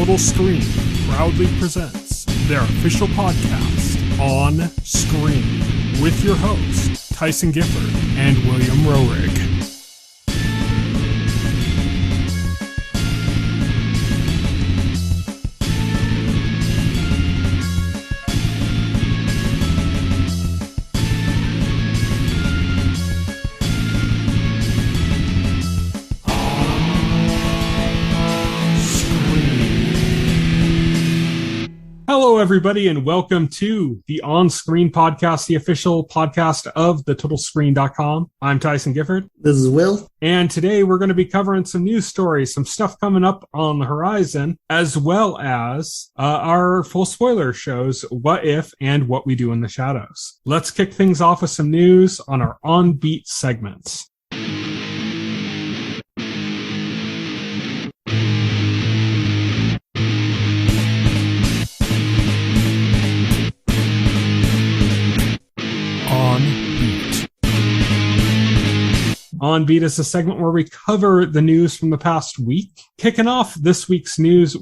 Total Screen proudly presents their official podcast, On Screen, with your hosts, Tyson Gifford and William Roerig. Hello, everybody, and welcome to the On-Screen podcast, the official podcast of TheTotalScreen.com. I'm Tyson Gifford. This is Will. And today we're going to be covering some news stories, some stuff coming up on the horizon, as well as our full spoiler shows, What If and What We Do in the Shadows. Let's kick things off with some news on our On Beat segments. On Beat is a segment where we cover the news from the past week. Kicking off this week's news,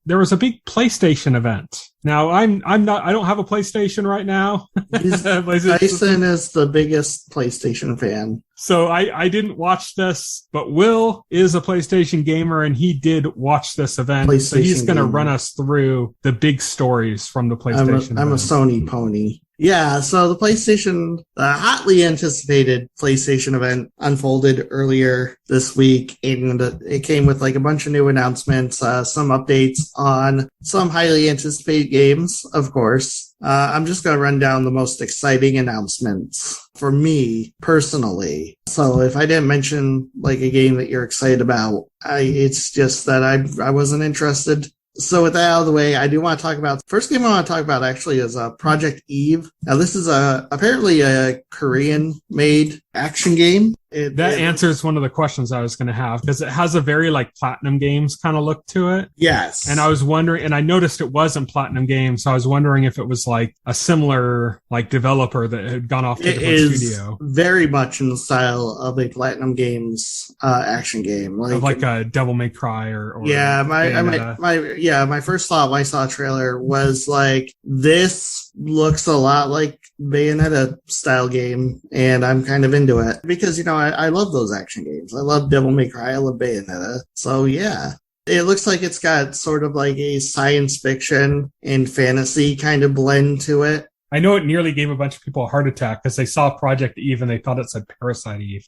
there was a big PlayStation event. Now, I don't have a PlayStation right now. Tyson is the biggest PlayStation fan. So I didn't watch this, but Will is a PlayStation gamer and he did watch this event. So he's going to run us through the big stories from the PlayStation I'm a Sony pony. Yeah, so the PlayStation, hotly anticipated PlayStation event unfolded earlier this week, and it came with like a bunch of new announcements, some updates on some highly anticipated games, of course. I'm just going to run down the most exciting announcements for me personally. So if I didn't mention like a game that you're excited about, it's just that I wasn't interested. So with that out of the way, I do want to talk about, the first game I want to talk about actually is Project Eve. Now this is apparently a Korean-made action game. That answers one of the questions I was going to have, because it has a very like Platinum Games kind of look to it. Yes. And I was wondering, and I noticed it wasn't Platinum Games, so I was wondering if it was like a similar like developer that had gone off to a different studio. Very much in the style of a Platinum Games action game, like a Devil May Cry or yeah. My first thought when I saw a trailer was like, this looks a lot like Bayonetta style game, and I'm kind of into it because, you know, I love those action games. I love Devil May Cry. I love Bayonetta. So yeah, it looks like it's got sort of like a science fiction and fantasy kind of blend to it. I know it nearly gave a bunch of people a heart attack because they saw Project Eve and they thought it said Parasite Eve.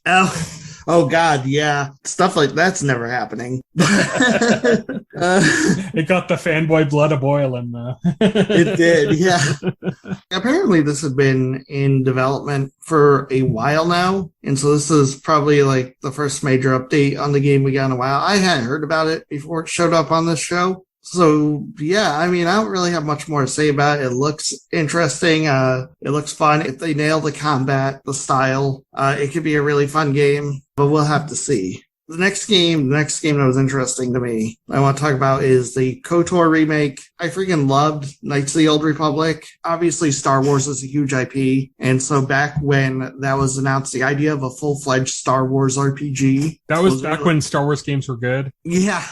Oh God, yeah. Stuff like that's never happening. It got the fanboy blood a-boiling. It did, yeah. Apparently this had been in development for a while now, and so this is probably like the first major update on the game we got in a while. I hadn't heard about it before it showed up on this show. So, yeah, I mean, I don't really have much more to say about it. It looks interesting. It looks fun. If they nail the combat, the style, it could be a really fun game, but we'll have to see. The next game that was interesting to me, I want to talk about is the Kotor Remake. I freaking loved Knights of the Old Republic. Obviously, Star Wars is a huge IP. And so back when that was announced, the idea of a full-fledged Star Wars RPG. That was back when Star Wars games were good? Yeah.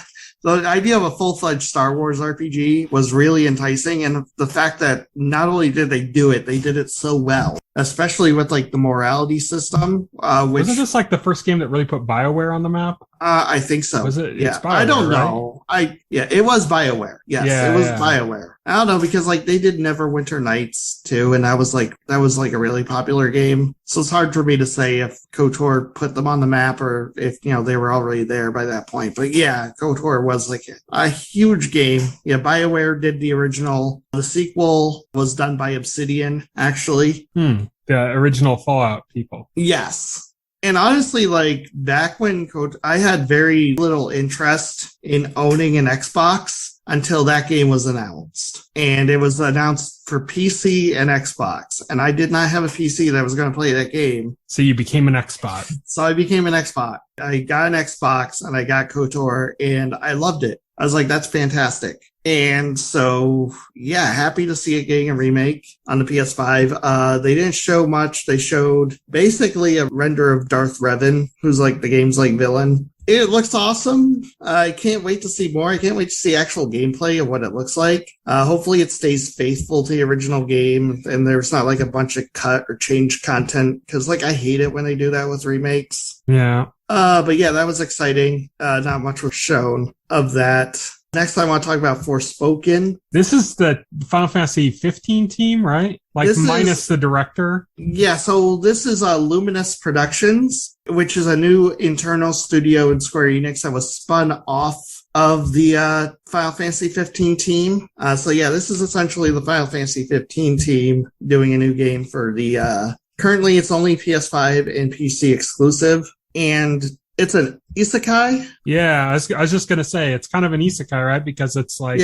The idea of a full-fledged Star Wars RPG was really enticing, and the fact that not only did they do it, they did it so well, especially with like the morality system. Wasn't this like the first game that really put BioWare on the map? I think so. Was it? Yeah, it's BioWare, I don't know. Right? It was BioWare. Yes, it was BioWare. I don't know, because like they did Neverwinter Nights too, and that was like a really popular game. So it's hard for me to say if KOTOR put them on the map or if, you know, they were already there by that point. But yeah, KOTOR was like a huge game. Yeah, BioWare did the original. The sequel was done by Obsidian, actually. The original Fallout people. Yes. And honestly, like back when I had very little interest in owning an Xbox until that game was announced. And it was announced for PC and Xbox. And I did not have a PC that was going to play that game. So you became an Xbox. So I became an Xbox. I got an Xbox and I got KOTOR and I loved it. I was like, that's fantastic. And so, yeah, happy to see it getting a remake on the PS5. They didn't show much. They showed basically a render of Darth Revan, who's like the game's like villain. It looks awesome. I can't wait to see more. I can't wait to see actual gameplay of what it looks like. Hopefully it stays faithful to the original game and there's not like a bunch of cut or change content, because like I hate it when they do that with remakes. Yeah. But yeah, that was exciting. Not much was shown of that. Next, I want to talk about Forspoken. This is the Final Fantasy 15 team, right? Like This minus is- the director. Yeah, so this is Luminous Productions, which is a new internal studio in Square Enix that was spun off of the Final Fantasy 15 team. So yeah, this is essentially the Final Fantasy 15 team doing a new game for the... currently, it's only PS5 and PC exclusive, and it's an isekai. Yeah, I was just going to say, it's kind of an isekai, right? Because it's like,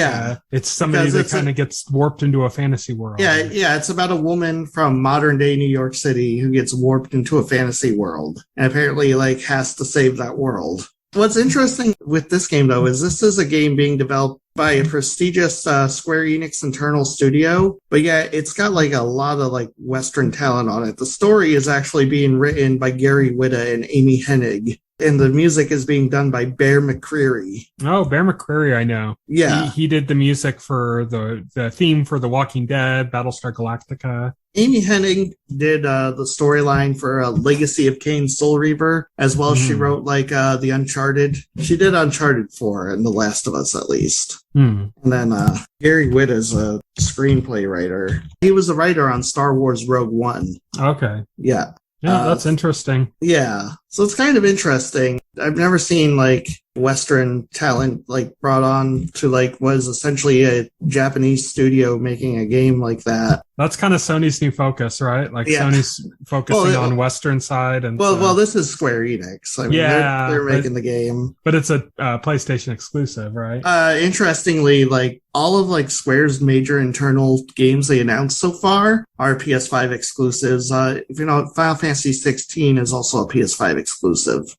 it's somebody that kind of gets warped into a fantasy world. Yeah, it's about a woman from modern day New York City who gets warped into a fantasy world and apparently like has to save that world. What's interesting with this game, though, is this is a game being developed by a prestigious Square Enix internal studio. But yeah, it's got like a lot of like Western talent on it. The story is actually being written by Gary Whitta and Amy Hennig. And the music is being done by Bear McCreary. Oh, Bear McCreary, I know. Yeah. He did the music for the theme for The Walking Dead, Battlestar Galactica. Amy Hennig did the storyline for Legacy of Kain Soul Reaver, as well as she wrote like the Uncharted. She did Uncharted 4 and The Last of Us, at least. And then Gary Whitta is a screenplay writer. He was a writer on Star Wars Rogue One. Okay. Yeah. Yeah, that's interesting. Yeah. So it's kind of interesting. I've never seen like Western talent like brought on to like was essentially a Japanese studio making a game like that. That's kind of Sony's new focus, right? Like Sony's focusing on Western side, and well, this is Square Enix. I mean, they're making the game, but it's a PlayStation exclusive, right? Interestingly, like all of like Square's major internal games they announced so far are PS5 exclusives. If you know, Final Fantasy 16 is also a PS5 exclusive,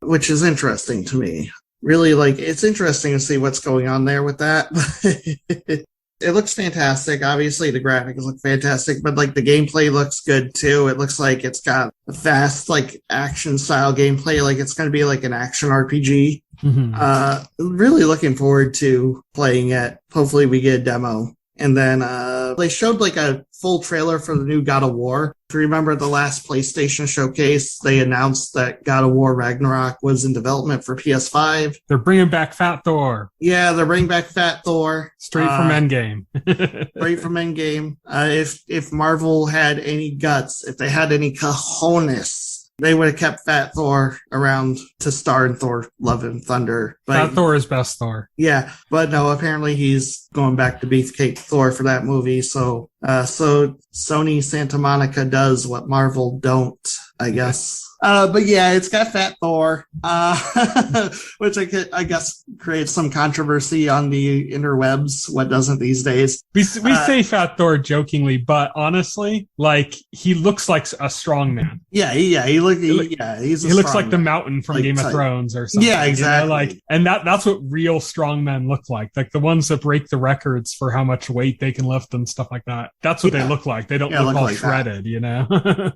which is interesting to me. Really, like it's interesting to see what's going on there with that. It looks fantastic. Obviously, the graphics look fantastic, but like the gameplay looks good too. It looks like it's got a fast, like action style gameplay. Like it's going to be like an action RPG. Really looking forward to playing it. Hopefully, we get a demo. And then they showed like a full trailer for the new God of War. If you remember the last PlayStation showcase, they announced that God of War Ragnarok was in development for PS5. They're bringing back Fat Thor. Yeah, they're bringing back Fat Thor. Straight from Endgame. Straight from Endgame. If Marvel had any guts, if they had any cojones, they would have kept Fat Thor around to star in Thor Love and Thunder. But, Fat Thor is best Thor. Yeah, but no, apparently he's going back to Beefcake Thor for that movie. So Sony Santa Monica does what Marvel don't, I guess. But yeah, it's got Fat Thor, which I guess creates some controversy on the interwebs. What doesn't these days? We say Fat Thor jokingly, but honestly, like he looks like a strong man. He looks like the Mountain from Game of Thrones or something. Yeah, exactly. You know, like, and that's what real strong men look like the ones that break the records for how much weight they can lift and stuff like that. That's what they look like. They don't look all like shredded, you know?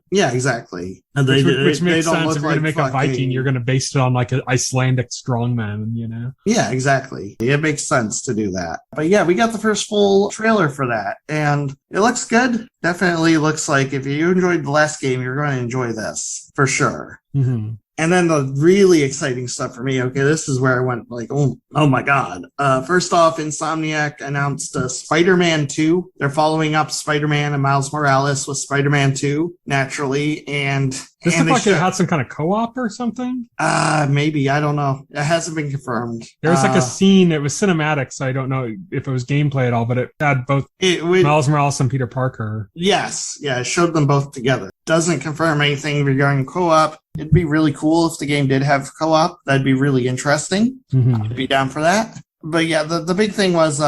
Yeah, exactly. And which makes sense. If you're going to make a Viking, you're going to base it on like an Icelandic strongman, you know? Yeah, exactly. It makes sense to do that. But yeah, we got the first full trailer for that, and it looks good. Definitely looks like if you enjoyed the last game, you're going to enjoy this for sure. And then the really exciting stuff for me, okay, this is where I went like, oh my God. First off, Insomniac announced Spider-Man 2. They're following up Spider-Man and Miles Morales with Spider-Man 2, naturally. And this looked like it had some kind of co-op or something? Maybe. I don't know. It hasn't been confirmed. There was like a scene. It was cinematic, so I don't know if it was gameplay at all, but it had both Miles Morales and Peter Parker. Yes. Yeah, it showed them both together. Doesn't confirm anything regarding co-op. It'd be really cool if the game did have co-op. That'd be really interesting. I'd be down for that. But yeah, the big thing was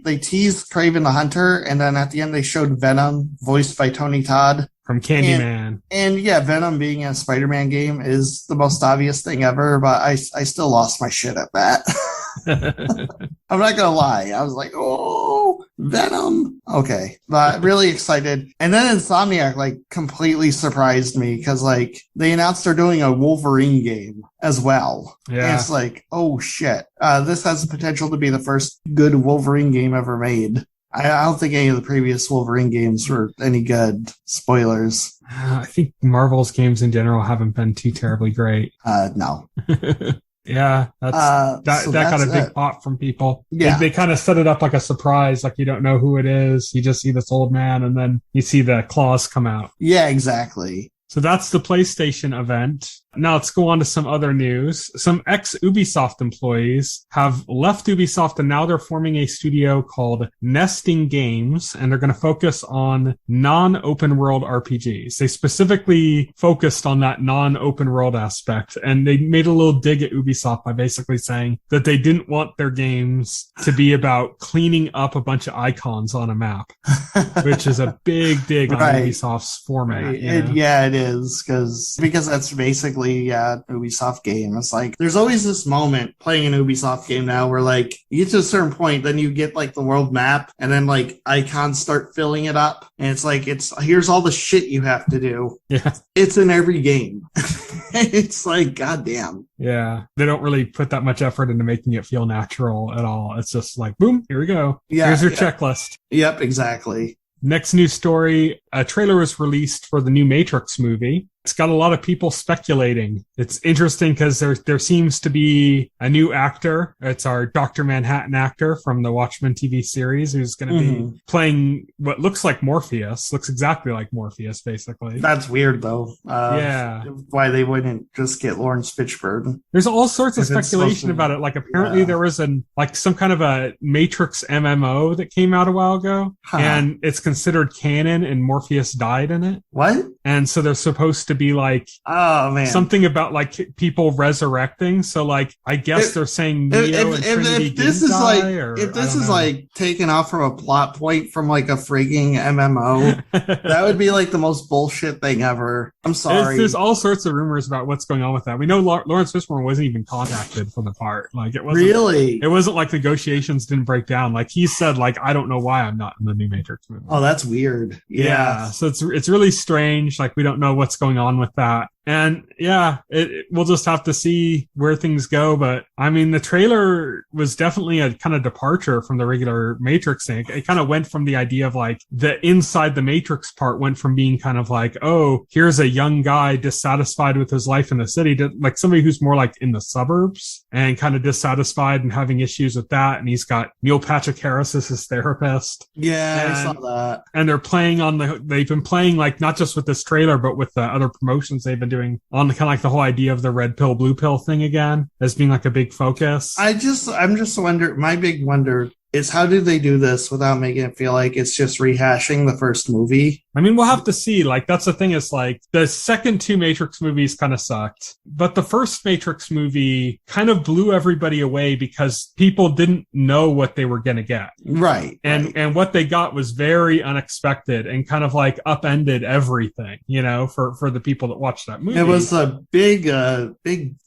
they teased Kraven the Hunter, and then at the end they showed Venom, voiced by Tony Todd. From Candyman. And yeah, Venom being in a Spider-Man game is the most obvious thing ever, but I still lost my shit at that. I'm not gonna lie. I was like, oh, Venom. Okay. Really excited. And then Insomniac, like, completely surprised me because, like, they announced they're doing a Wolverine game as well. Yeah. And it's like, oh, shit. This has the potential to be the first good Wolverine game ever made. I don't think any of the previous Wolverine games were any good. Spoilers. I think Marvel's games in general haven't been too terribly great. No. Yeah, that got a big pop from people. Yeah. They kind of set it up like a surprise, like you don't know who it is. You just see this old man and then you see the claws come out. Yeah, exactly. So that's the PlayStation event. Now let's go on to some other news. Some ex-Ubisoft employees have left Ubisoft and now they're forming a studio called Nesting Games, and they're going to focus on non-open world RPGs. They specifically focused on that non-open world aspect, and they made a little dig at Ubisoft by basically saying that they didn't want their games to be about cleaning up a bunch of icons on a map, which is a big dig on Ubisoft's format. Right. It is, because that's basically Ubisoft game. It's like there's always this moment playing an Ubisoft game now where like you get to a certain point, then you get like the world map and then like icons start filling it up, and it's like here's all the shit you have to do. Yeah, it's in every game. It's like goddamn. Yeah, they don't really put that much effort into making it feel natural at all. It's just like boom, here we go. Yeah, here's your checklist. Yep, exactly. Next news story, a trailer was released for the new Matrix movie. It's got a lot of people speculating. It's interesting because there seems to be a new actor. It's our Dr. Manhattan actor from the Watchmen TV series who's going to be playing what looks like Morpheus. Looks exactly like Morpheus, basically. That's weird, though. Yeah. Why they wouldn't just get Lawrence Fishburne. There's all sorts of speculation about it. Like apparently there was some kind of a Matrix MMO that came out a while ago, and it's considered canon and Morpheus died in it. What? And so they're supposed to be like, oh man, something about like people resurrecting. So like, I guess they're saying Neo and Trinity if this is like taken off from a plot point from like a freaking MMO, that would be like the most bullshit thing ever. I'm sorry. There's all sorts of rumors about what's going on with that. We know Lawrence Fishburne wasn't even contacted for the part. Like it wasn't really. It wasn't like negotiations didn't break down. Like he said, like I don't know why I'm not in the new Matrix movie. Oh, that's weird. Yeah. So it's really strange. Like we don't know what's going on with that. And yeah, we'll just have to see where things go. But I mean, the trailer was definitely a kind of departure from the regular Matrix thing. It kind of went from the idea of like the inside the Matrix part went from being kind of like, oh, here's a young guy dissatisfied with his life in the city to like somebody who's more like in the suburbs and kind of dissatisfied and having issues with that. And he's got Neil Patrick Harris as his therapist. Yeah, I saw that. And they're playing they've been playing like not just with this trailer, but with the other promotions they've been doing on the kind of like the whole idea of the red pill, blue pill thing again as being like a big focus. I'm just wondering, my big wonder is how do they do this without making it feel like it's just rehashing the first movie? I mean, we'll have to see. Like, that's the thing is like the second two Matrix movies kind of sucked, but the first Matrix movie kind of blew everybody away because people didn't know what they were going to get. Right. And what they got was very unexpected and kind of like upended everything, you know, for the people that watched that movie. It was a big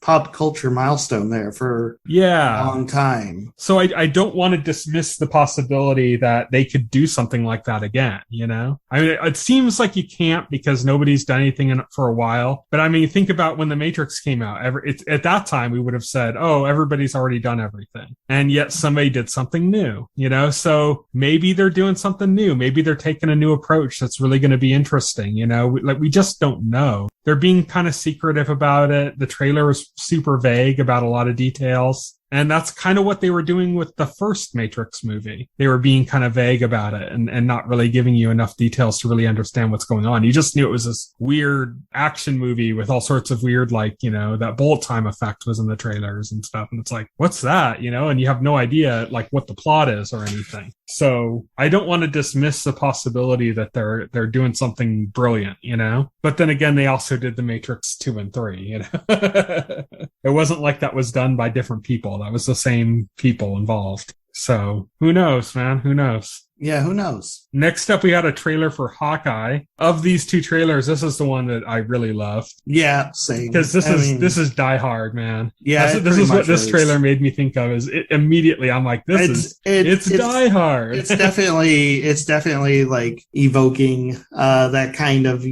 pop culture milestone there for a long time. So I don't want to dismiss the possibility that they could do something like that again, you know? I mean, it seems like you can't because nobody's done anything in it for a while. But I mean, think about when The Matrix came out. At that time, we would have said, oh, everybody's already done everything. And yet somebody did something new, you know? So maybe they're doing something new. Maybe they're taking a new approach that's really going to be interesting, you know? We just don't know. They're being kind of secretive about it. The trailer was super vague about a lot of details. And that's kind of what they were doing with the first Matrix movie. They were being kind of vague about it and not really giving you enough details to really understand what's going on. You just knew it was this weird action movie with all sorts of weird, like, you know, that bullet time effect was in the trailers and stuff. And it's like, what's that? You know, and you have no idea like what the plot is or anything. So I don't want to dismiss the possibility that they're doing something brilliant, you know, but then again, they also did the Matrix 2 and 3, you know, it wasn't like that was done by different people. That was the same people involved. So who knows, man? Who knows? Yeah, who knows? Next up, we had a trailer for Hawkeye. Of these two trailers, this is the one that I really love. Yeah, same. Because this is Die Hard, man. Yeah, this is what this trailer made me think of. Immediately, I'm like, it's Die Hard. It's definitely like evoking that kind of,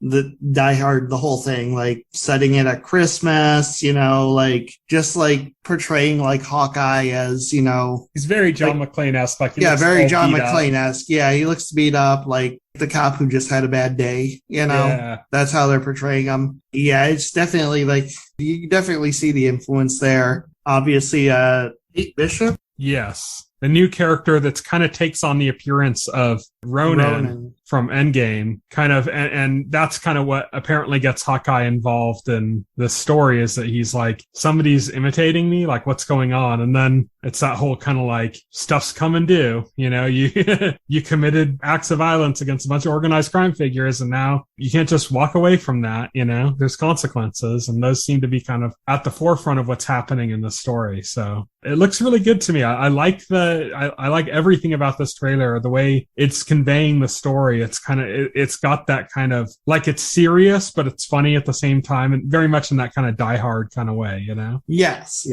the Die Hard, the whole thing, like setting it at Christmas, like just like portraying like Hawkeye as, he's very John McClane-esque. Like, very John McClane-esque. Yeah, he looks beat up, like the cop who just had a bad day. Yeah. That's how they're portraying him. Yeah, it's definitely like you definitely see the influence there. Obviously, Kate Bishop. Yes. The new character that's kind of takes on the appearance of Ronan from Endgame, kind of, and that's kind of what apparently gets Hawkeye involved in the story, is that he's like, somebody's imitating me, like, what's going on? And then it's that whole kind of like, stuff's coming due, you committed acts of violence against a bunch of organized crime figures, and now you can't just walk away from that, there's consequences, and those seem to be kind of at the forefront of what's happening in the story. So it looks really good to me. I like I like everything about this trailer, the way it's conveying the story. It's kind of, it's got that kind of, like, it's serious, but it's funny at the same time, and very much in that kind of Die Hard kind of way, Yes.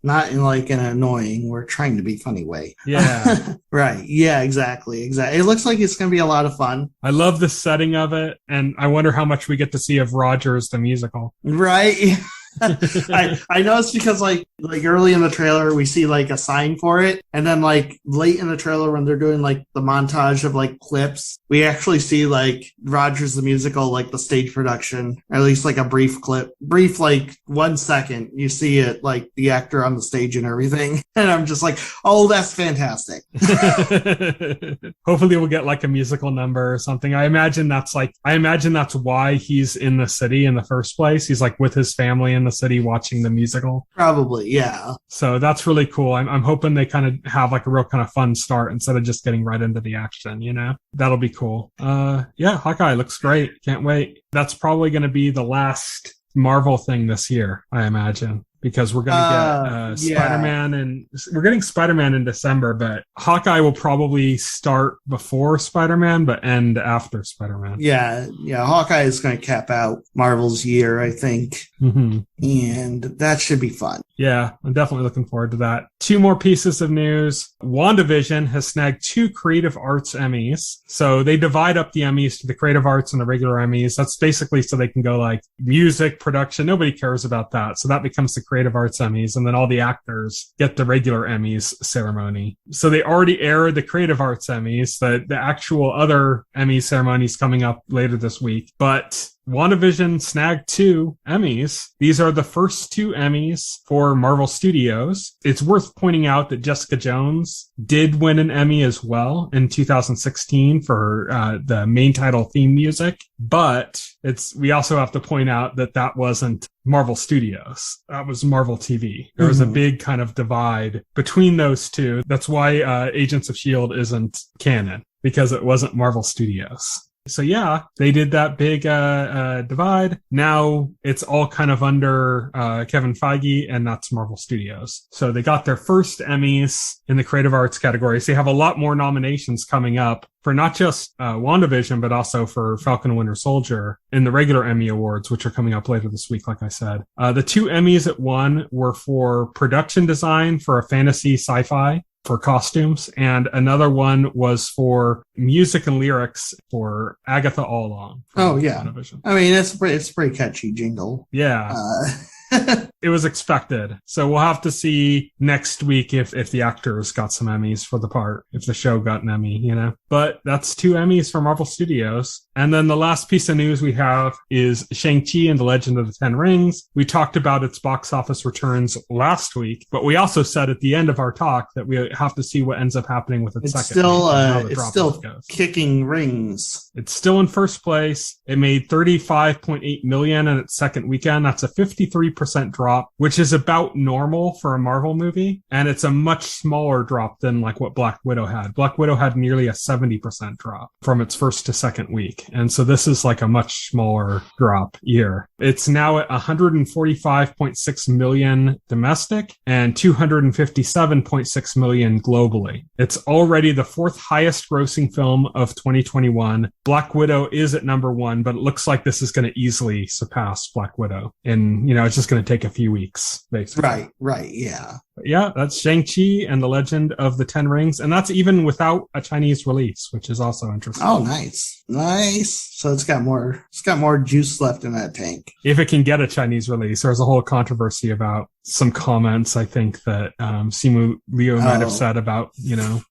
Not in like an annoying, we're trying to be funny way. Yeah. Right. Yeah, exactly. It looks like it's going to be a lot of fun. I love the setting of it, and I wonder how much we get to see of Rogers, the musical. Right. I know it's because like early in the trailer we see like a sign for it, and then like late in the trailer when they're doing like the montage of like clips, we actually see like Rogers the musical, like the stage production, or at least like a brief like 1 second you see it, like the actor on the stage and everything, and I'm just like, oh, that's fantastic. Hopefully we'll get like a musical number or something. I imagine that's why he's in the city in the first place. He's like with his family in the city watching the musical. Probably, yeah. So that's really cool. I'm hoping they kind of have like a real kind of fun start instead of just getting right into the action, That'll be cool. Yeah, Hawkeye looks great. Can't wait. That's probably going to be the last Marvel thing this year, I imagine, because we're going to get Spider-Man, and we're getting Spider-Man in December, but Hawkeye will probably start before Spider-Man, but end after Spider-Man. Yeah. Hawkeye is going to cap out Marvel's year, I think. Mm-hmm. And that should be fun. Yeah, I'm definitely looking forward to that. 2 more pieces of news. WandaVision has snagged 2 Creative Arts Emmys. So they divide up the Emmys to the Creative Arts and the regular Emmys. That's basically so they can go like music, production. Nobody cares about that. So that becomes the Creative Arts Emmys. And then all the actors get the regular Emmys ceremony. So they already aired the Creative Arts Emmys. The actual other Emmy ceremonies coming up later this week. But WandaVision snagged 2 Emmys. These are the first 2 Emmys for Marvel Studios. It's worth pointing out that Jessica Jones did win an Emmy as well in 2016 for the main title theme music. But we also have to point out that wasn't Marvel Studios. That was Marvel TV. There was a big kind of divide between those two. That's why Agents of S.H.I.E.L.D. isn't canon, because it wasn't Marvel Studios. So yeah, they did that big divide. Now it's all kind of under Kevin Feige, and that's Marvel Studios. So they got their first Emmys in the Creative Arts category. So they have a lot more nominations coming up for not just WandaVision, but also for Falcon and Winter Soldier in the regular Emmy Awards, which are coming up later this week, like I said. The 2 Emmys it won were for production design for a fantasy sci-fi, for costumes, and another one was for music and lyrics for Agatha All Along. Oh, yeah. WandaVision. I mean, it's a pretty catchy jingle. Yeah. It was expected. So we'll have to see next week if the actors got some Emmys for the part, if the show got an Emmy, But that's 2 Emmys for Marvel Studios. And then the last piece of news we have is Shang-Chi and the Legend of the Ten Rings. We talked about its box office returns last week, but we also said at the end of our talk that we have to see what ends up happening with its second week. It's still kicking rings. It's still in first place. It made $35.8 million in its second weekend. That's a 53% drop drop, which is about normal for a Marvel movie. And it's a much smaller drop than like what Black Widow had. Black Widow had nearly a 70% drop from its first to second week. And so this is like a much smaller drop year. It's now at 145.6 million domestic and 257.6 million globally. It's already the fourth highest grossing film of 2021. Black Widow is at number one, but it looks like this is going to easily surpass Black Widow. And, it's just going to take a few weeks, basically. Right, yeah. But yeah, that's Shang-Chi and the Legend of the Ten Rings. And that's even without a Chinese release, which is also interesting. Oh, nice. So it's got more juice left in that tank. If it can get a Chinese release, there's a whole controversy about some comments, I think, that Simu Liu might have said about,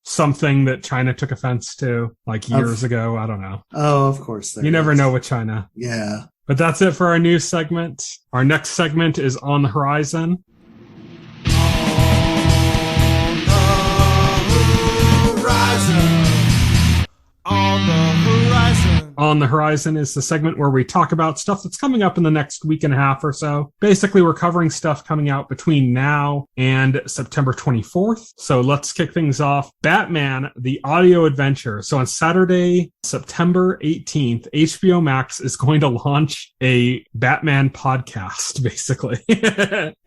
something that China took offense to like years ago. I don't know. Oh, of course. You never know with China. Yeah. But that's it for our news segment. Our next segment is On the Horizon. On the Horizon is the segment where we talk about stuff that's coming up in the next week and a half or so. Basically, we're covering stuff coming out between now and September 24th. So let's kick things off. Batman, the audio adventure. So on Saturday, September 18th, HBO Max is going to launch a Batman podcast, basically.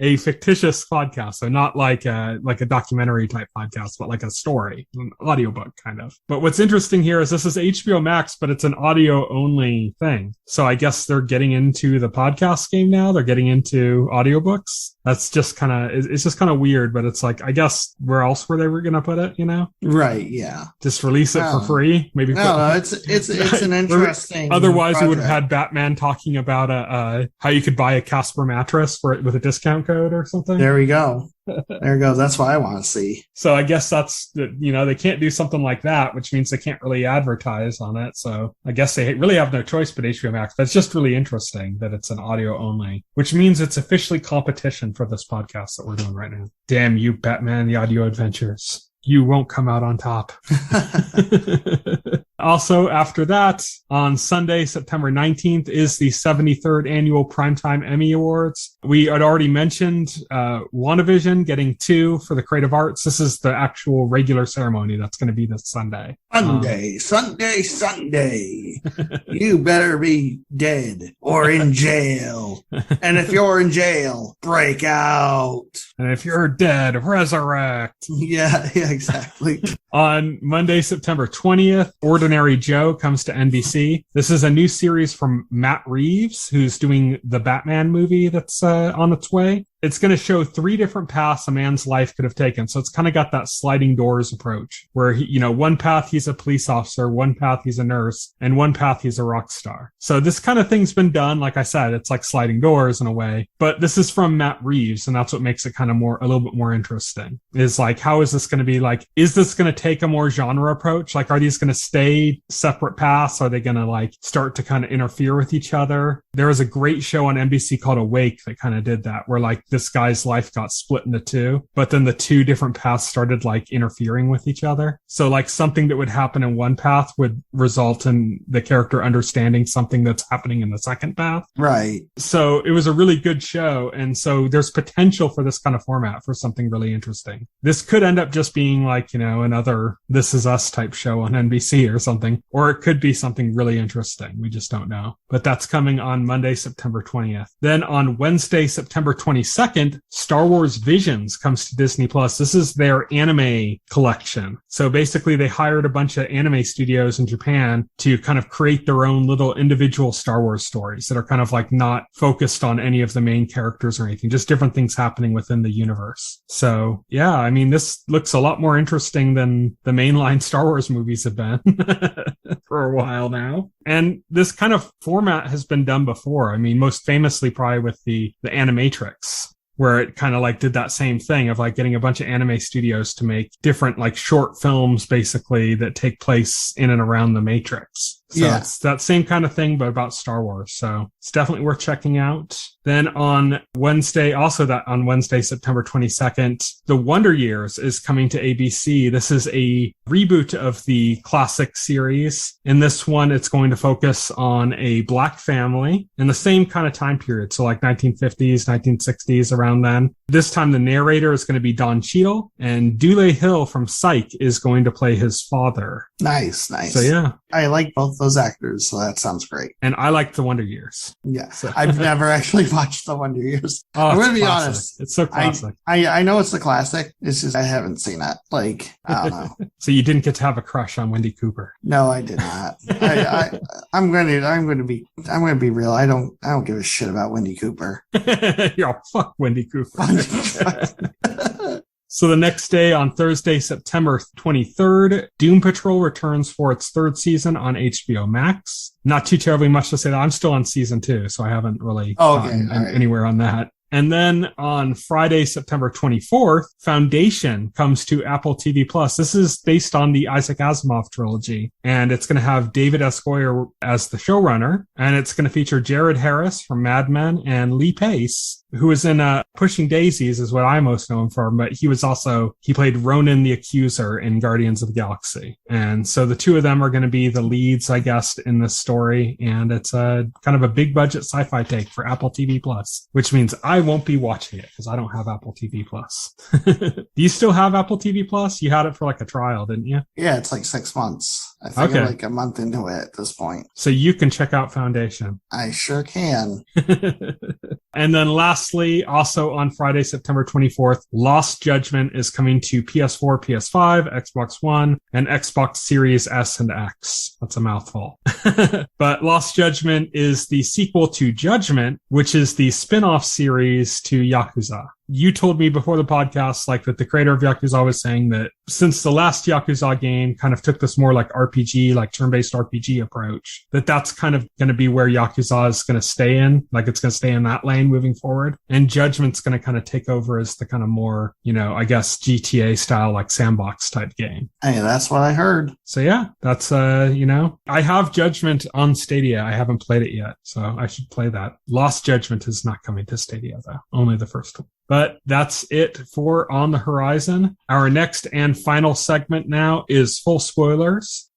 A fictitious podcast. So not like a documentary type podcast, but like a story, an audiobook kind of. But what's interesting here is this is HBO Max, but it's an audio only thing. So I guess they're getting into the podcast game now. They're getting into audiobooks. That's just it's just kind of weird, but it's like, I guess where else were they going to put it, Right. Yeah. Just release it for free. Maybe. It's an interesting. Otherwise project. We would have had Batman talking about how you could buy a Casper mattress with a discount code or something. There we go. There you go. That's what I want to see. So I guess that's, they can't do something like that, which means they can't really advertise on it. So I guess they really have no choice but HBO Max. But it's just really interesting that it's an audio only, which means it's officially competition for this podcast that we're doing right now. Damn you, Batman, the audio adventures. You won't come out on top. Also, after that, on Sunday, September 19th, is the 73rd Annual Primetime Emmy Awards. We had already mentioned WandaVision getting 2 for the creative arts. This is the actual regular ceremony that's going to be this Sunday. Sunday. You better be dead or in jail. And if you're in jail, break out. And if you're dead, resurrect. Yeah, exactly. On Monday, September 20th, Ordinary Joe comes to NBC. This is a new series from Matt Reeves, who's doing the Batman movie that's on its way. It's going to show 3 different paths a man's life could have taken. So it's kind of got that sliding doors approach where, one path he's a police officer, one path he's a nurse, and one path he's a rock star. So this kind of thing's been done. Like I said, it's like sliding doors in a way, but this is from Matt Reeves. And that's what makes it kind of a little bit more interesting is like, how is this going to be like, is this going to take a more genre approach? Like, are these going to stay separate paths? Are they going to like start to kind of interfere with each other? There was a great show on NBC called Awake that kind of did that, where like this guy's life got split into 2, but then the 2 different paths started like interfering with each other. So like something that would happen in one path would result in the character understanding something that's happening in the second path. Right. So it was a really good show. And so there's potential for this kind of format for something really interesting. This could end up just being like, another This Is Us type show on NBC or something, or it could be something really interesting. We just don't know. But that's coming on Monday, September 20th. Then on Wednesday, September 22nd, Star Wars Visions comes to Disney Plus. This is their anime collection. So basically they hired a bunch of anime studios in Japan to kind of create their own little individual Star Wars stories that are kind of like not focused on any of the main characters or anything, just different things happening within the universe. So yeah, I mean, this looks a lot more interesting than the mainline Star Wars movies have been for a while now. And this kind of format has been done before. I mean, most famously probably with the Animatrix, where it kind of like did that same thing of like getting a bunch of anime studios to make different like short films basically that take place in and around the Matrix. So it's that same kind of thing, but about Star Wars. So it's definitely worth checking out. Then on Wednesday, September 22nd, The Wonder Years is coming to ABC. This is a reboot of the classic series. In this one, it's going to focus on a black family in the same kind of time period. So like 1950s, 1960s, around then. This time, the narrator is going to be Don Cheadle, and Dule Hill from Psych is going to play his father. Nice. So yeah. I like both those actors, so that sounds great. And I like The Wonder Years. Yeah. So. I've never actually watched The Wonder Years. Oh, I'm going to be honest. It's so classic. I know it's the classic. It's just I haven't seen it. Like, I don't know. So you didn't get to have a crush on Wendy Cooper? No, I did not. I'm going to be real. I don't give a shit about Wendy Cooper. Yeah, fuck Wendy Cooper. So the next day, on Thursday, September 23rd, Doom Patrol returns for its third season on HBO Max. Not too terribly much to say that. I'm still on season 2, so I haven't really gotten anywhere on that. And then on Friday, September 24th, Foundation comes to Apple TV Plus. This is based on the Isaac Asimov trilogy, and it's going to have David S. Goyer as the showrunner, and it's going to feature Jared Harris from Mad Men and Lee Pace, who was in Pushing Daisies is what I most know him from, but he played Ronan the Accuser in Guardians of the Galaxy. And so the two of them are going to be the leads, I guess, in this story, and it's a kind of a big budget sci-fi take for Apple TV Plus, which means I won't be watching it because I don't have Apple TV Plus. Do you still have Apple TV Plus? You had it for like a trial, didn't you? Yeah, it's like 6 months. I think I'm like a month into it at this point. So you can check out Foundation. I sure can. And then lastly, also on Friday, September 24th, Lost Judgement is coming to PS4, PS5, Xbox One, and Xbox Series S and X. That's a mouthful. But Lost Judgement is the sequel to Judgment, which is the spin-off series to Yakuza. You told me before the podcast, like, that the creator of Yakuza was saying that since the last Yakuza game kind of took this more like RPG, like turn-based RPG approach, that's kind of going to be where Yakuza is going to stay in. Like, it's going to stay in that lane moving forward. And Judgment's going to kind of take over as the kind of more, I guess, GTA style, like sandbox type game. Hey, that's what I heard. So yeah, that's, I have Judgment on Stadia. I haven't played it yet, so I should play that. Lost Judgment is not coming to Stadia, though. Only the first one. But that's it for On the Horizon. Our next and final segment now is Full Spoilers.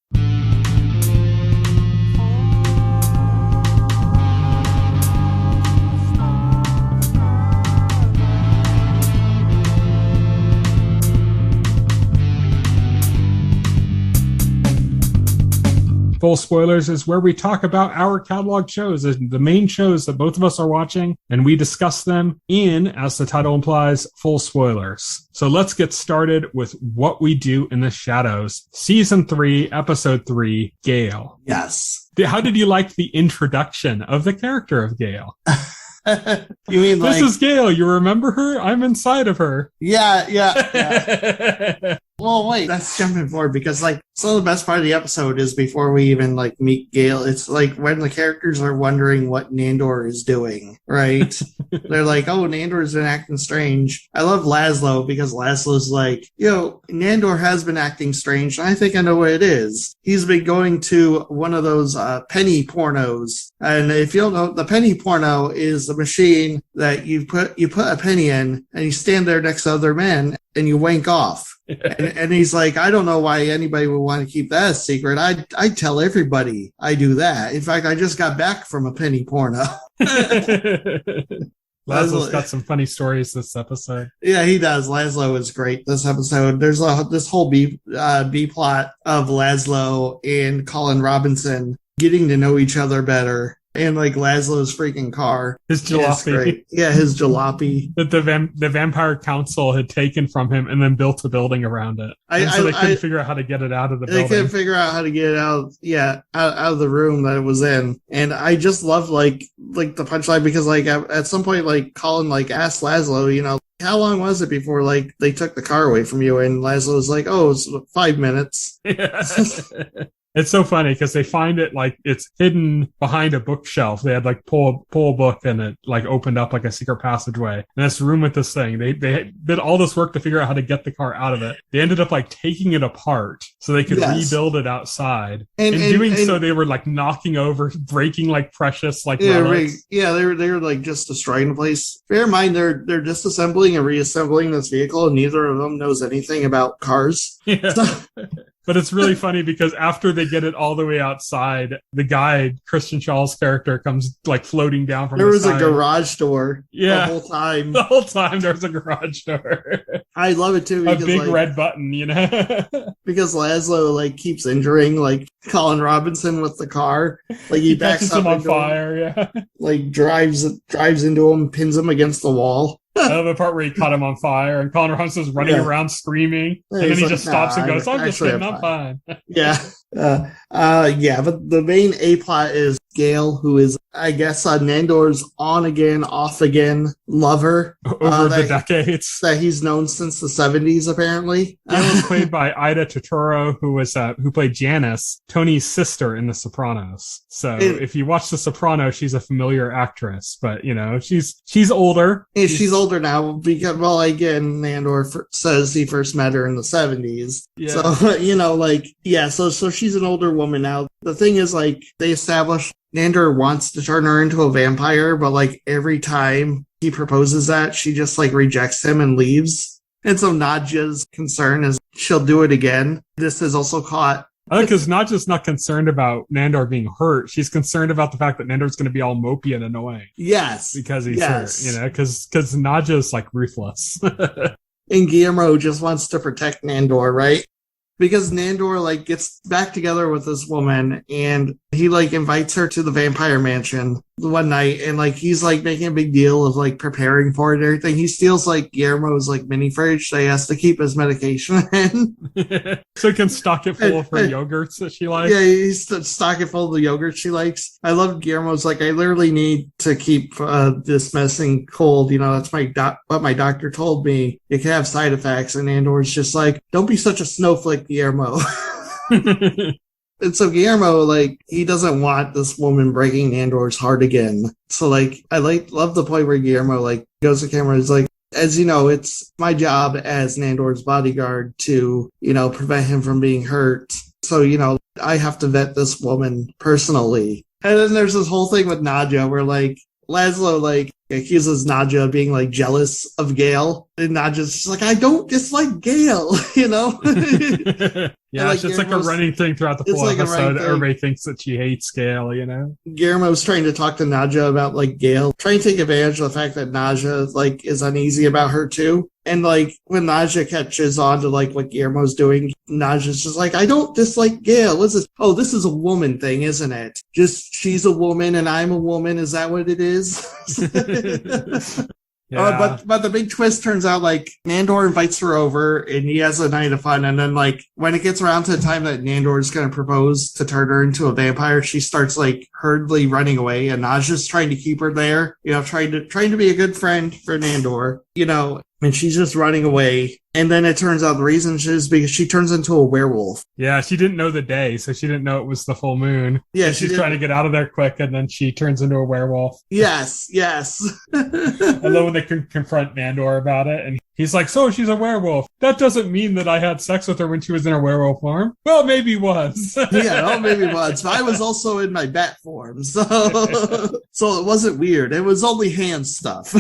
Full Spoilers is where we talk about our catalog shows, the main shows that both of us are watching, and we discuss them in, as the title implies, full spoilers. So let's get started with What We Do in the Shadows, Season 3, Episode 3, Gale. Yes. How did you like the introduction of the character of Gale? You mean this is Gale? You remember her? I'm inside of her. Yeah. Well, wait, that's jumping forward because, like, some of the best part of the episode is before we even, like, meet Gale. It's like when the characters are wondering what Nandor is doing, right? They're like, oh, Nandor's been acting strange. I love Laszlo because Laszlo's like, Nandor has been acting strange, and I think I know what it is. He's been going to one of those penny pornos. And if you don't know, the penny porno is the machine that you put a penny in, and you stand there next to other men, and you wank off. And he's like, I don't know why anybody would want to keep that a secret. I tell everybody I do that. In fact, I just got back from a penny porno. Laszlo's got some funny stories this episode. Yeah, he does. Laszlo is great this episode. There's this whole B plot of Laszlo and Colin Robinson getting to know each other better. And like Laszlo's freaking car. His jalopy. Yeah, his jalopy. That the Vampire Council had taken from him and then built a building around it. So they couldn't figure out how to get it out of the building. They couldn't figure out how to get it out of the room that it was in. And I just love like the punchline because like at some point like Colin like asked Laszlo, how long was it before like they took the car away from you? And Laszlo was like, oh, it's 5 minutes. Yeah. It's so funny because they find it like it's hidden behind a bookshelf. They had like pull a book and it like opened up like a secret passageway. And that's room with this thing. They did all this work to figure out how to get the car out of it. They ended up like taking it apart so they could rebuild it outside. And doing so, they were like knocking over, breaking like precious like relics. Yeah, they were like just destroying the place. Bear in mind, they're disassembling and reassembling this vehicle, and neither of them knows anything about cars. Yeah. So, but it's really funny because after they get it all the way outside, the guy, Christian Shaw's character, comes like floating down from the side. There was a garage door the whole time. The whole time there was a garage door. I love it too. Because, a big red button, you know? Because Laszlo like keeps injuring like Colin Robinson with the car. Like he backs up him on fire, like drives into him, pins him against the wall. I love the part where he caught him on fire and Colin Robinson's running around screaming. And then he just stops and goes, I'm just kidding, I'm fine. Yeah. But the main A-plot is Gale, who is, I guess, Nandor's on-again, off-again lover. Over the decades. That he's known since the 70s, apparently. Gale was played by Ida Totoro, who played Janice, Tony's sister in The Sopranos. So if you watch The Sopranos, she's a familiar actress. But, you know, she's older. She's older now because, well, again, Nandor says he first met her in the 70s. Yeah. So, you know, like, yeah, so she's an older woman now. The thing is, like, they established Nandor wants to turn her into a vampire, but, like, every time he proposes that, she just, like, rejects him and leaves. And so Nadja's concern is she'll do it again. This is also caught. I think because Nadja's not concerned about Nandor being hurt. She's concerned about the fact that Nandor's going to be all mopey and annoying. Yes. Because he's hurt, you know, because Nadja's, like, ruthless. And Guillermo just wants to protect Nandor, right? Because Nandor, like, gets back together with this woman, and he, like, invites her to the vampire mansion one night, and, like, he's, like, making a big deal of, like, preparing for it and everything. He steals, like, Guillermo's, like, mini fridge that he has to keep his medication in. So he can stock it full of her yogurts that she likes? Yeah, he's stock it full of the yogurt she likes. I love Guillermo's, like, I literally need to keep this medicine cold. You know, that's what my doctor told me. It can have side effects. And Nandor's just like, don't be such a snowflake, Guillermo. And so Guillermo, like, he doesn't want this woman breaking Nandor's heart again. So, like, I love the point where Guillermo, like, goes to camera and is like, as you know, it's my job as Nandor's bodyguard to, you know, prevent him from being hurt. So, you know, I have to vet this woman personally. And then there's this whole thing with Nadja where, like, Laszlo, like, accuses Nadja of being, like, jealous of Gale. And Nadja's just like, I don't dislike Gale, you know? Yeah, like, it's like a running thing throughout the full episode. Everybody thinks that she hates Gale, you know? Guillermo's trying to talk to Nadja about, like, Gale. Trying to take advantage of the fact that Nadja, like, is uneasy about her, too. And, like, when Nadja catches on to, like, what Guillermo's doing, Nadja's just like, I don't dislike Gale. What's this? Oh, this is a woman thing, isn't it? Just, she's a woman and I'm a woman. Is that what it is? Yeah. But the big twist turns out, like, Nandor invites her over and he has a night of fun. And then, like, when it gets around to the time that Nandor is going to propose to turn her into a vampire, she starts, like, hurriedly running away. And Nadja's trying to keep her there, you know, trying to be a good friend for Nandor, you know, and she's just running away. And then it turns out the reason is because she turns into a werewolf. Yeah, she didn't know the day, so she didn't know it was the full moon. Yeah, she's trying to get out of there quick, and then she turns into a werewolf. Yes. I love when they confront Nandor about it, and he's like, so she's a werewolf. That doesn't mean that I had sex with her when she was in her werewolf form. Well, maybe was. Yeah, well, maybe was. But I was also in my bat form, so it wasn't weird. It was only hand stuff.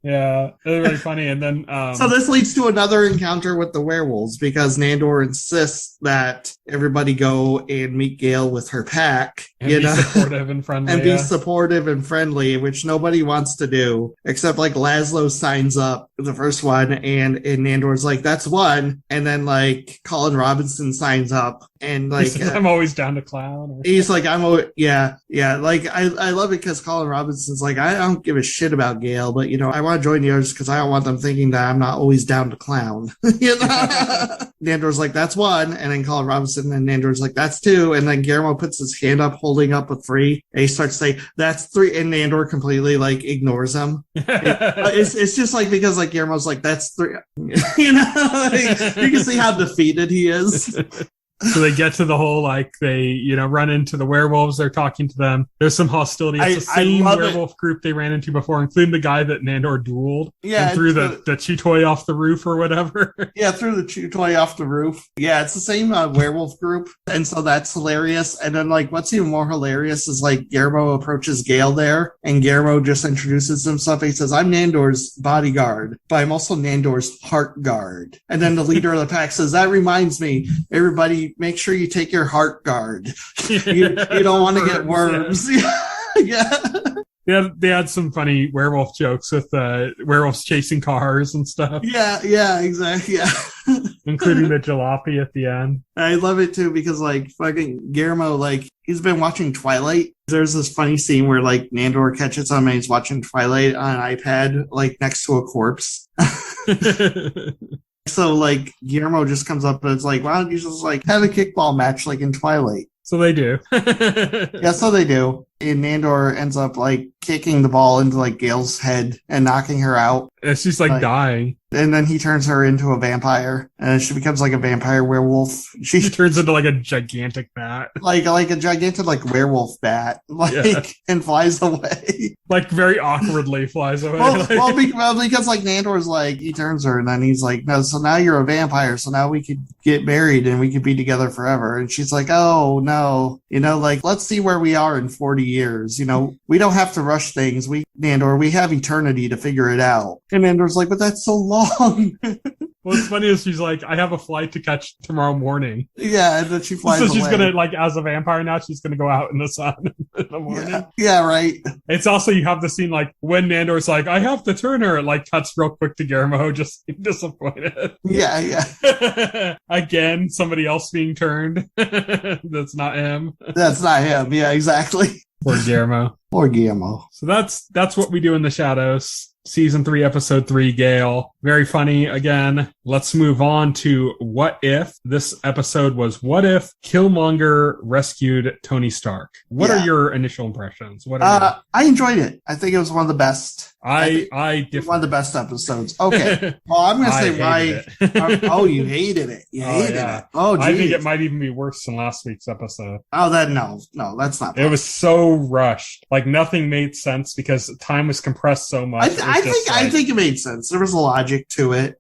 Yeah, it was really funny. And then so this leads to another encounter with the werewolves because Nandor insists that everybody go and meet Gale with her pack. And be supportive and friendly. And be supportive and friendly, which nobody wants to do, except like Laszlo signs up for the first one and Nandor's like, that's one. And then like Colin Robinson signs up and like says, I'm always down to clown. He's like, yeah. Like I love it because Colin Robinson's like, I don't give a shit about Gale, but you know, I want to join yours because I don't want them thinking that I'm not always down to clown. You know? Nandor's like, that's one. And then Colin Robinson and Nandor's like, that's two. And then Guillermo puts his hand up, holding up a three. And he starts saying, that's three. And Nandor completely like ignores him. It's just like, because like Guillermo's like, that's three. You know, like, you can see how defeated he is. So they get to the whole, like, they, you know, run into the werewolves. They're talking to them. There's some hostility. It's the same werewolf group they ran into before, including the guy that Nandor dueled. Yeah. And threw the chew toy off the roof or whatever. Yeah, threw the chew toy off the roof. Yeah, it's the same werewolf group. And so that's hilarious. And then, like, what's even more hilarious is, like, Guillermo approaches Gale there, and Guillermo just introduces himself. He says, I'm Nandor's bodyguard, but I'm also Nandor's heart guard. And then the leader of the pack says, that reminds me, everybody, make sure you take your heart guard. You don't want to get worms. Yeah. They had some funny werewolf jokes with werewolves chasing cars and stuff. Yeah, exactly. Yeah. Including the jalopy at the end. I love it too because, like, fucking Guillermo, like, he's been watching Twilight. There's this funny scene where, like, Nandor catches him and he's watching Twilight on an iPad, like, next to a corpse. So, like, Guillermo just comes up and it's like, why don't you just, like, have a kickball match like in Twilight? So they do. Yeah, so they do. And Nandor ends up, like, kicking the ball into, like, Gale's head and knocking her out. And she's, like, dying. And then he turns her into a vampire. And she becomes, like, a vampire werewolf. She turns into, like, a gigantic bat. Like a gigantic, like, werewolf bat. Like, and flies away. Like, very awkwardly flies away. Well, because, like, Nandor's, like, he turns her and then he's like, no, so now you're a vampire. So now we could get married and we could be together forever. And she's like, oh, no. You know, like, let's see where we are in 40 years. You know, we don't have to rush things. Nandor, we have eternity to figure it out. And Nandor's like, but that's so long. What's funny is she's like, I have a flight to catch tomorrow morning. Yeah, and then she flies away. So she's going to, like, as a vampire now, she's going to go out in the sun in the morning. Yeah, right. It's also, you have the scene, like, when Nandor's like, I have to turn her, it, like, cuts real quick to Guillermo, just disappointed. Yeah. Again, somebody else being turned. That's not him. That's not him. Yeah, exactly. Poor Guillermo. Poor Guillermo. So that's what we do in the shadows. Season 3, Episode 3, Gale. Very funny again. Let's move on to What If. This episode was What If Killmonger rescued Tony Stark. What are your initial impressions? I enjoyed it. I think it was one of the best. I one of the best episodes. Okay. Well, I'm going to say why. Oh, you hated it. You hated it. Oh, geez. I think it might even be worse than last week's episode. Oh, no, that's not. It was so rushed. Like, nothing made sense because time was compressed so much. I think it made sense. There was a logic to it.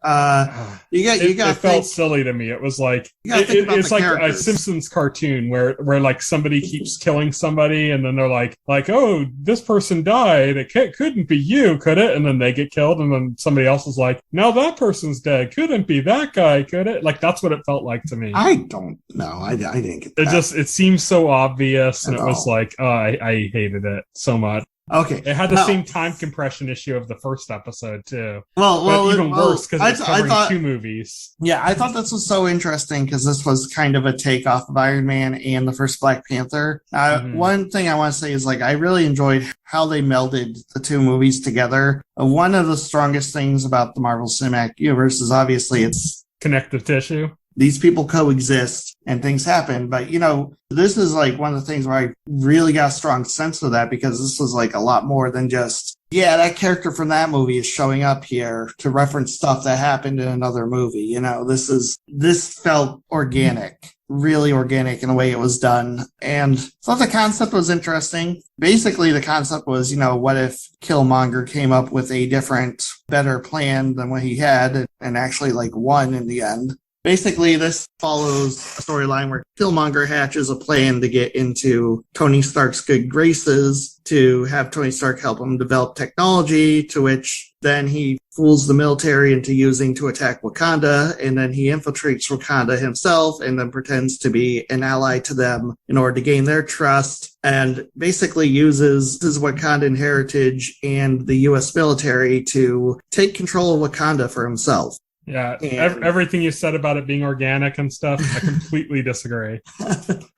It felt silly to me. It was like it's like a Simpsons cartoon where like somebody keeps killing somebody and then they're like, oh, this person died. It couldn't be you, could it? And then they get killed and then somebody else is like, now that person's dead. Couldn't be that guy, could it? Like, that's what it felt like to me. I don't know. I didn't get that. It seems so obvious and it was like, oh, I hated it so much. Okay. It had the same time compression issue of the first episode, too. Well, even worse because it's covering two movies. Yeah, I thought this was so interesting because this was kind of a takeoff of Iron Man and the first Black Panther. One thing I want to say is, like, I really enjoyed how they melded the two movies together. One of the strongest things about the Marvel Cinematic Universe is obviously it's connective tissue. These people coexist and things happen. But, you know, this is like one of the things where I really got a strong sense of that because this was like a lot more than just, that character from that movie is showing up here to reference stuff that happened in another movie. You know, this felt organic, really organic in the way it was done. And I thought the concept was interesting. Basically, the concept was, you know, what if Killmonger came up with a different, better plan than what he had and actually like won in the end. Basically, this follows a storyline where Killmonger hatches a plan to get into Tony Stark's good graces to have Tony Stark help him develop technology, to which then he fools the military into using to attack Wakanda, and then he infiltrates Wakanda himself and then pretends to be an ally to them in order to gain their trust, and basically uses his Wakandan heritage and the U.S. military to take control of Wakanda for himself. Yeah, everything you said about it being organic and stuff, I completely disagree.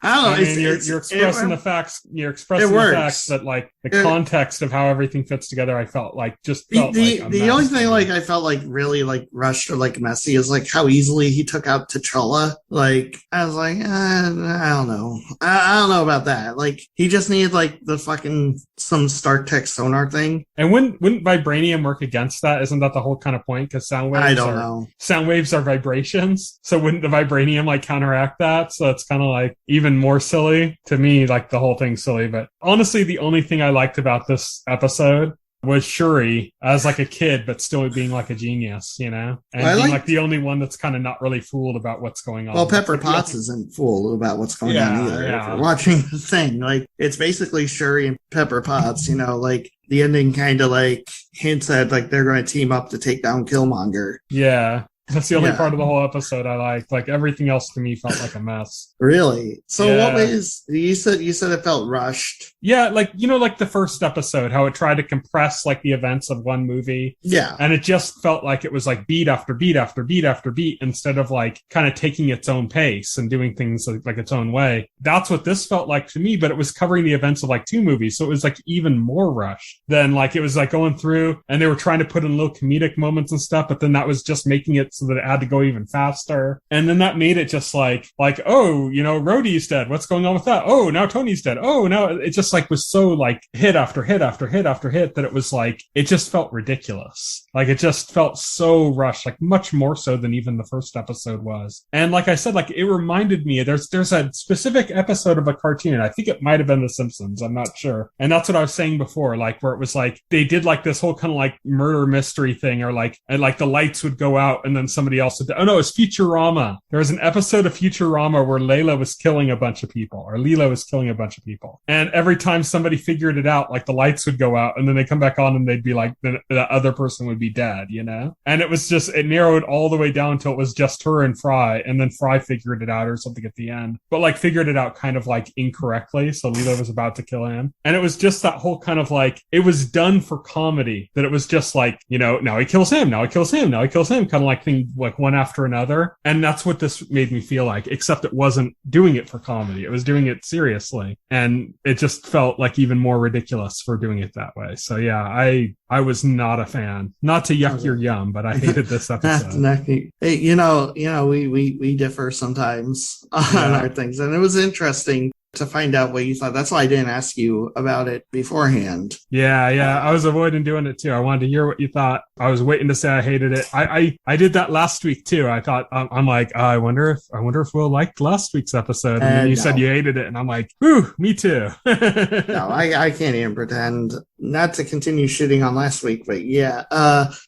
I mean, you're expressing the facts. You're expressing the facts that, like, the context of how everything fits together. I felt like the only thing like I felt like really like rushed or like messy is like how easily he took out T'Challa. Like, I was like, I don't know. I don't know about that. Like, he just needed like the fucking some Stark Tech sonar thing. And wouldn't vibranium work against that? Isn't that the whole kind of point? Because sound waves I don't know. no. Sound waves are vibrations, so wouldn't the vibranium like counteract that? So it's kind of like even more silly to me. Like the whole thing's silly, but honestly, the only thing I liked about this episode was Shuri as like a kid, but still being like a genius, you know, and being like the only one that's kind of not really fooled about what's going on. Well, Pepper Potts isn't fooled about what's going on either. Yeah. If you're watching the thing, like it's basically Shuri and Pepper Potts, you know, like the ending kind of like hints at like they're going to team up to take down Killmonger. Yeah. That's the only part of the whole episode I liked. Like everything else to me felt like a mess. Really? So what ways you said it felt rushed? Yeah, like you know, like the first episode, how it tried to compress like the events of one movie. Yeah. And it just felt like it was like beat after beat after beat after beat instead of like kind of taking its own pace and doing things like its own way. That's what this felt like to me, but it was covering the events of like two movies. So it was like even more rushed than like it was like going through and they were trying to put in little comedic moments and stuff, but then that was just making it so that it had to go even faster. And then that made it just like, oh, you know, Rhodey's dead. What's going on with that? Oh, now Tony's dead. Oh, now it just like was so like hit after hit after hit after hit that it was like, it just felt ridiculous. Like it just felt so rushed, like much more so than even the first episode was. And like I said, like it reminded me, there's a specific episode of a cartoon. I think it might have been The Simpsons. I'm not sure. And that's what I was saying before, like where it was like, they did like this whole kind of like murder mystery thing or like, and like the lights would go out and then somebody else would, oh no, it was Futurama. There was an episode of Futurama where Layla was killing a bunch of people or Leela was killing a bunch of people. And every time somebody figured it out, like the lights would go out and then they come back on and they'd be like, the other person would be dead, you know? And it was just, it narrowed all the way down till it was just her and Fry. And then Fry figured it out or something at the end, but like figured it out kind of like incorrectly. So Leela was about to kill him. And it was just that whole kind of like, it was done for comedy that it was just like, you know, now he kills him, now he kills him, now he kills him, kind of like thing, like one after another. And that's what this made me feel like, except it wasn't doing it for comedy. It was doing it seriously. And it just felt like even more ridiculous for doing it that way. So yeah, I was not a fan. Not to yuck your yum, but I hated this episode. Hey, you know, we differ sometimes on our things. And it was interesting to find out what you thought. That's why I didn't ask you about it beforehand. Yeah. I was avoiding doing it too. I wanted to hear what you thought. I was waiting to say I hated it. I did that last week too. I thought I'm like, I wonder if Will liked last week's episode. And then you said you hated it, and I'm like, ooh, me too. No, I can't even pretend not to continue shitting on last week, but yeah.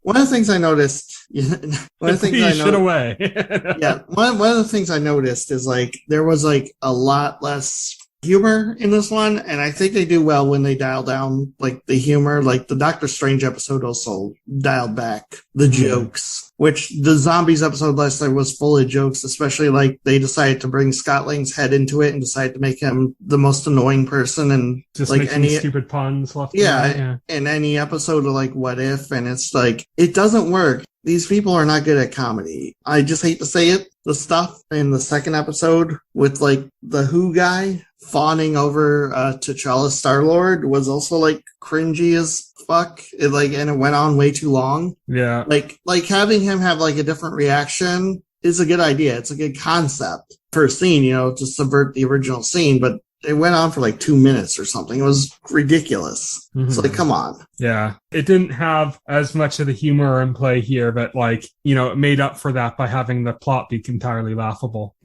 One of the things I noticed. One of the things I noticed. Shit away. Yeah. One of the things I noticed is like there was like a lot less humor in this one, and I think they do well when they dial down like the humor. Like the Doctor Strange episode also dialed back the jokes, which the zombies episode last night was full of jokes, especially like they decided to bring Scott Lang's head into it and decided to make him the most annoying person and just like making any stupid puns left. Yeah, in any episode of like What If, and it's like it doesn't work. These people are not good at comedy. I just hate to say it. The stuff in the second episode with like the Who guy fawning over T'Challa Star-Lord was also like cringy as fuck. It like, and it went on way too long. Yeah. Like having him have like a different reaction is a good idea. It's a good concept for a scene, you know, to subvert the original scene, but it went on for like 2 minutes or something. It was ridiculous. Mm-hmm. So like, come on. Yeah. It didn't have as much of the humor in play here, but like, you know, it made up for that by having the plot be entirely laughable.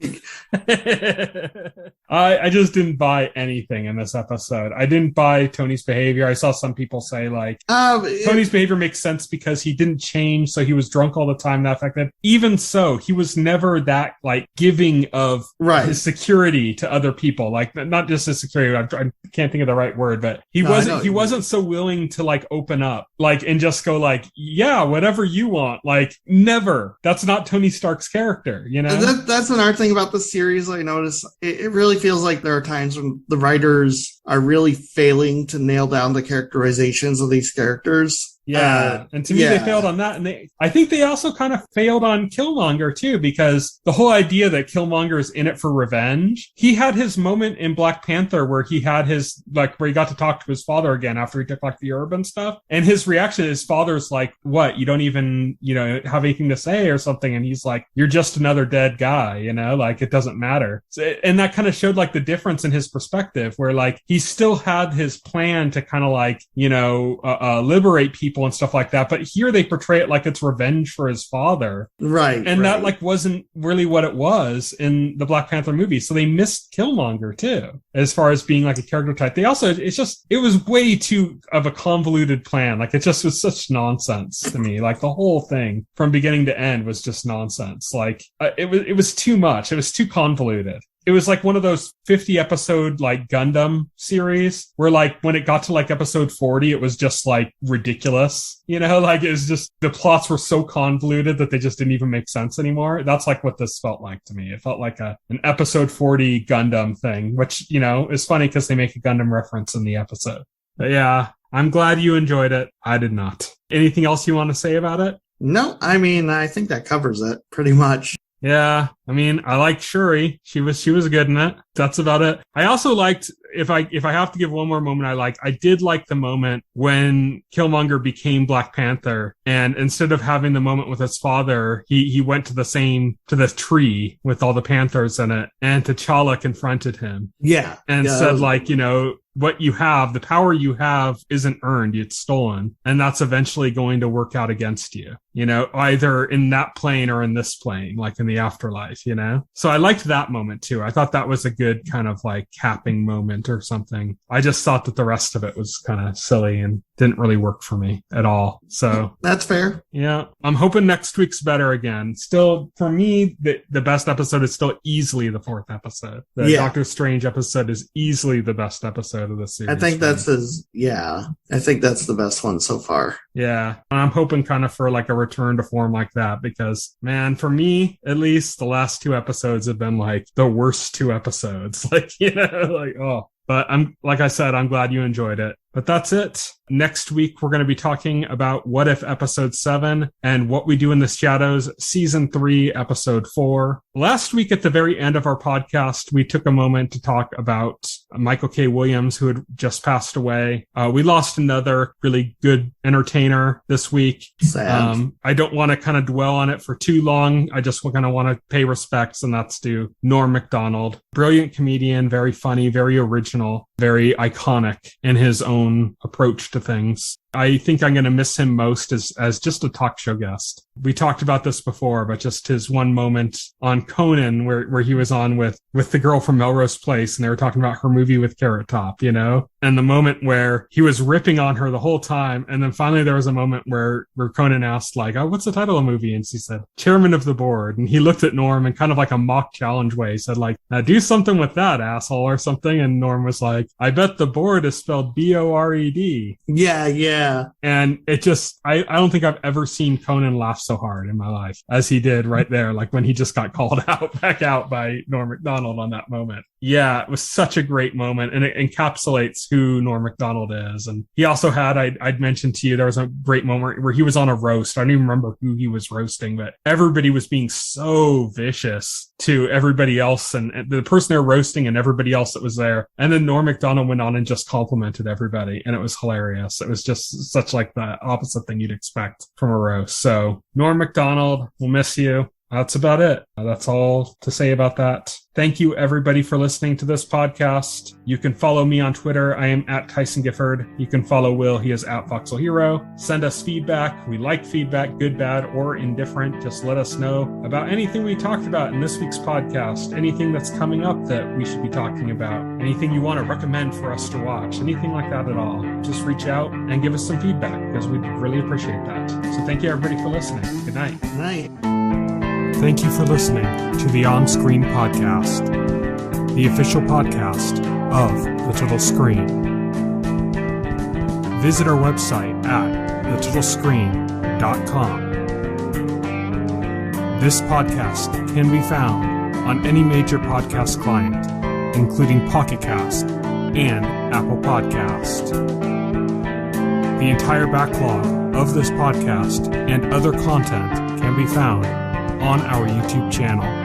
I just didn't buy anything in this episode. I didn't buy Tony's behavior. I saw some people say like, Tony's behavior makes sense because he didn't change, so he was drunk all the time. That fact that even so, he was never that like giving of his security to other people. Like not just his security. I can't think of the right word, but he wasn't so willing to like open up, like, and just go like, yeah, whatever you want. Like never. That's not Tony Stark's character, you know? That's another thing about the series I noticed. It really feels like there are times when the writers are really failing to nail down the characterizations of these characters. Yeah, and to me, they failed on that. And I think they also kind of failed on Killmonger, too, because the whole idea that Killmonger is in it for revenge, he had his moment in Black Panther where he had his, like, where he got to talk to his father again after he took, like, the herb and stuff. And his reaction, his father's like, what, you don't even, you know, have anything to say or something? And he's like, you're just another dead guy, you know, like, it doesn't matter. So, and that kind of showed, like, the difference in his perspective, where, like, he still had his plan to kind of, like, you know, liberate people people and stuff like that. But here they portray it like it's revenge for his father. Right. And that like wasn't really what it was in the Black Panther movie. So they missed Killmonger too, as far as being like a character type. They also, it was way too of a convoluted plan. Like it just was such nonsense to me. Like the whole thing from beginning to end was just nonsense. Like it was too much. It was too convoluted. It was like one of those 50 episode like Gundam series where like when it got to like episode 40, it was just like ridiculous. You know, like it was just the plots were so convoluted that they just didn't even make sense anymore. That's like what this felt like to me. It felt like an episode 40 Gundam thing, which, you know, is funny because they make a Gundam reference in the episode. But yeah, I'm glad you enjoyed it. I did not. Anything else you want to say about it? No, I mean, I think that covers it pretty much. Yeah, I mean, I liked Shuri. She was good in it. That's about it. I also liked, if I have to give one more moment I did like the moment when Killmonger became Black Panther, and instead of having the moment with his father, he went to the tree with all the Panthers in it, and T'Challa confronted him. Yeah. And said like, you know, what you have, the power you have isn't earned, it's stolen. And that's eventually going to work out against you, you know, either in that plane or in this plane, like in the afterlife, you know? So I liked that moment too. I thought that was a good kind of like capping moment or something. I just thought that the rest of it was kind of silly and didn't really work for me at all. So that's fair. Yeah. I'm hoping next week's better again. Still, for me, the best episode is still easily the fourth episode. The Doctor Strange episode is easily the best episode of the series. I think that's I think that's the best one so far. Yeah. And I'm hoping kind of for like a return to form like that because, man, for me, at least the last two episodes have been like the worst two episodes. Like, you know, like, oh. But like I said, I'm glad you enjoyed it. But that's it. Next week, we're going to be talking about What If Episode 7 and What We Do in the Shadows, Season 3, Episode 4. Last week, at the very end of our podcast, we took a moment to talk about Michael K. Williams, who had just passed away. We lost another really good entertainer this week. Sad. I don't want to kind of dwell on it for too long. I just kind of want to pay respects, and that's to Norm Macdonald. Brilliant comedian, very funny, very original, very iconic in his own approach to things. I think I'm going to miss him most as just a talk show guest. We talked about this before, but just his one moment on Conan where he was on with the girl from Melrose Place, and they were talking about her movie with Carrot Top, you know, and the moment where he was ripping on her the whole time. And then finally there was a moment where Conan asked like, oh, what's the title of the movie? And she said, Chairman of the Board. And he looked at Norm and kind of like a mock challenge way said like, now do something with that, asshole, or something. And Norm was like, I bet the board is spelled B-O-R-E-D. Yeah. And it just, I don't think I've ever seen Conan laugh so hard in my life as he did right there, like when he just got called back out by Norm Macdonald on that moment. Yeah, it was such a great moment, and it encapsulates who Norm Macdonald is. And he also had, I'd mentioned to you, there was a great moment where he was on a roast. I don't even remember who he was roasting, but everybody was being so vicious to everybody else, and the person they're roasting and everybody else that was there. And then Norm Macdonald went on and just complimented everybody, and it was hilarious. It was just such like the opposite thing you'd expect from a roast. So Norm Macdonald, we'll miss you. That's about it. That's all to say about that. Thank you, everybody, for listening to this podcast. You can follow me on Twitter. I am at Tyson Gifford. You can follow Will. He is at Foxhole Hero. Send us feedback. We like feedback, good, bad, or indifferent. Just let us know about anything we talked about in this week's podcast, anything that's coming up that we should be talking about, anything you want to recommend for us to watch, anything like that at all. Just reach out and give us some feedback because we'd really appreciate that. So thank you, everybody, for listening. Good night. Good night. Thank you for listening to the OnScreen podcast, the official podcast of The Little Screen. Visit our website at thetittlescreen.com. This podcast can be found on any major podcast client, including Pocket Cast and Apple Podcast. The entire backlog of this podcast and other content can be found on our YouTube channel.